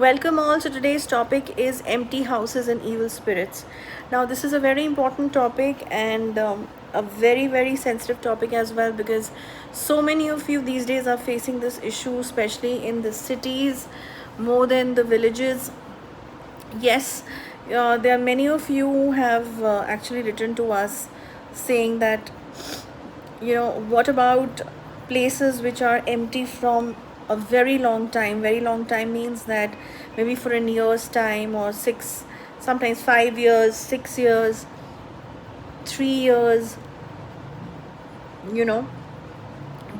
Welcome all. So today's topic is empty houses and evil spirits. Now this is a very important topic and a very sensitive topic as well, because so many of you these days are facing this issue, especially in the cities more than the villages. Yes, there are many of you who have actually written to us saying that, what about places which are empty from a very long time? Very long time means that maybe for a year's time, or six, sometimes 5 years, 6 years, 3 years. you know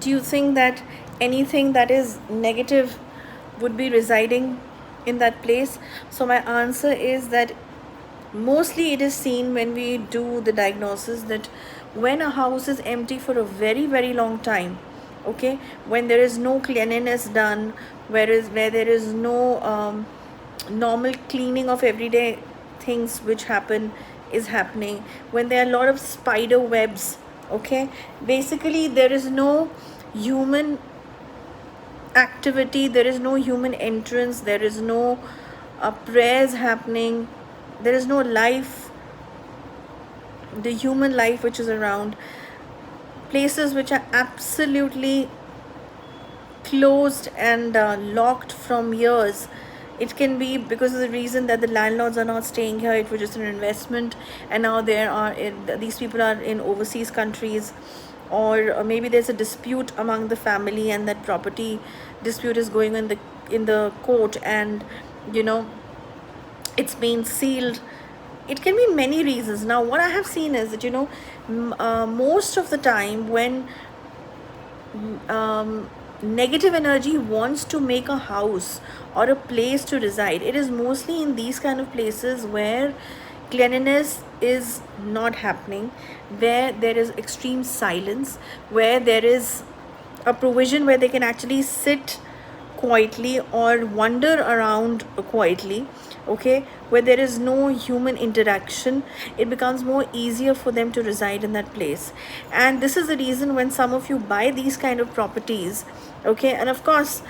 do you think that anything that is negative would be residing in that place? So my answer is that mostly it is seen when we do the diagnosis, that when a house is empty for a very long time, okay, when there is no cleanliness done, where there is no normal cleaning of everyday things which happen is happening, when there are a lot of spider webs, okay, basically there is no human activity, there is no human entrance, there is no prayers happening, there is no life, the human life which is around, places which are absolutely closed and locked from years. It can be because of the reason that the landlords are not staying here, it was just an investment, and now these people are in overseas countries, or maybe there's a dispute among the family, and that property dispute is going on in the court, and you know it's been sealed. It can be many reasons. Now what I have seen is that most of the time when negative energy wants to make a house or a place to reside, it is mostly in these kind of places where cleanliness is not happening, where there is extreme silence, where there is a provision where they can actually sit quietly or wander around quietly, okay, where there is no human interaction. It becomes more easier for them to reside in that place. And this is the reason when some of you buy these kind of properties, okay, and of course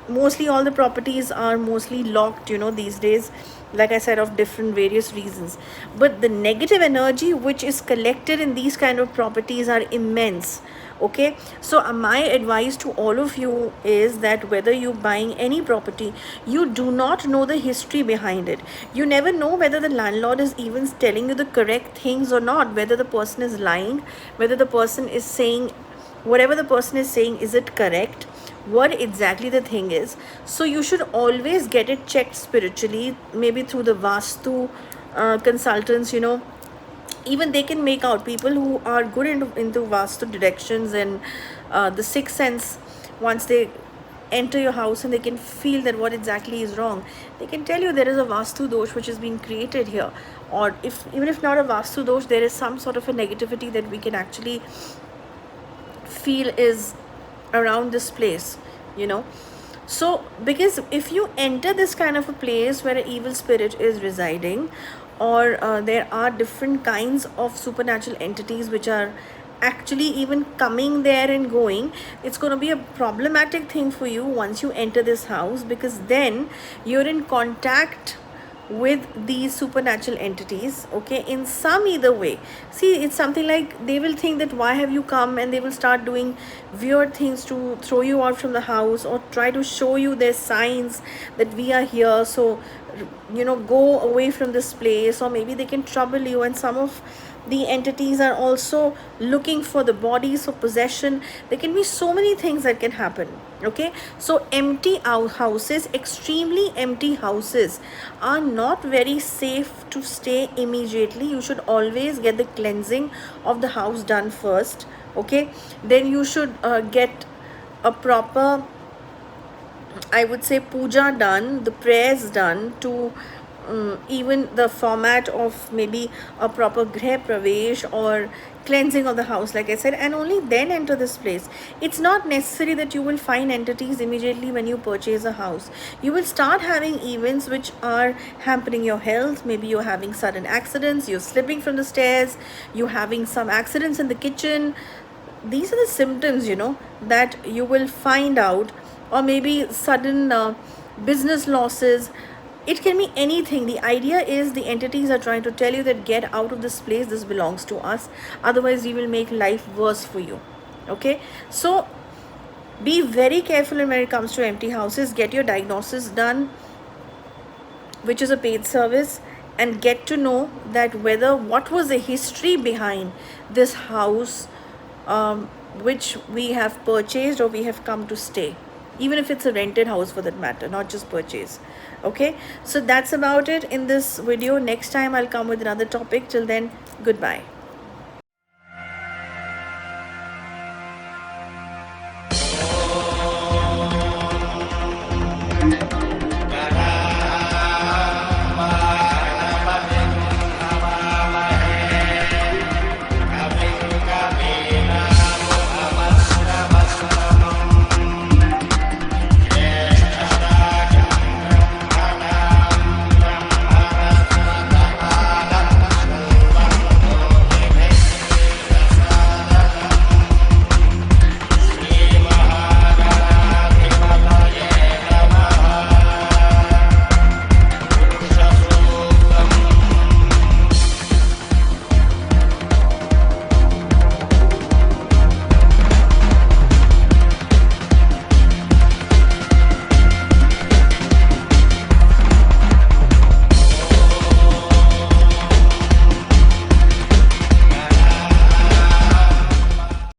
mostly all the properties are mostly locked these days, like I said, of different various reasons. But the negative energy which is collected in these kind of properties are immense, okay. So my advice to all of you is that whether you're buying any property, you do not know the history behind it. You never know whether the landlord is even telling you the correct things or not, whether the person is lying, whether the person is saying, whatever the person is saying, is it correct, what exactly the thing is. So you should always get it checked spiritually, maybe through the vastu consultants. Even they can make out, people who are good into vastu directions and the sixth sense, once they enter your house and they can feel that what exactly is wrong, they can tell you there is a vastu dosh which has been created here, or if even if not a vastu dosh, there is some sort of a negativity that we can actually feel is around this place. So because if you enter this kind of a place where an evil spirit is residing, or there are different kinds of supernatural entities which are actually even coming there and going, it's going to be a problematic thing for you once you enter this house, because then you're in contact with these supernatural entities, okay, in some either way. See, it's something like they will think that why have you come, and they will start doing weird things to throw you out from the house, or try to show you their signs that we are here, so go away from this place, or maybe they can trouble you. And some of the entities are also looking for the bodies for possession. There can be so many things that can happen, okay. So empty houses, extremely empty houses, are not very safe to stay immediately. You should always get the cleansing of the house done first, okay. Then you should get a proper, I would say, puja done, the prayers done, to even the format of maybe a proper greh pravesh or cleansing of the house, like I said, and only then enter this place. It's not necessary that you will find entities immediately when you purchase a house. You will start having events which are hampering your health. Maybe you're having sudden accidents, you're slipping from the stairs, you're having some accidents in the kitchen. These are the symptoms that you will find out. Or maybe sudden business losses. It can be anything. The idea is the entities are trying to tell you that get out of this place, this belongs to us, otherwise we will make life worse for you. Okay, so be very careful when it comes to empty houses. Get your diagnosis done, which is a paid service, and get to know that whether what was the history behind this house, which we have purchased or we have come to stay, even if it's a rented house for that matter, not just purchase. Okay, so that's about it in this video. Next time I'll come with another topic. Till then, goodbye.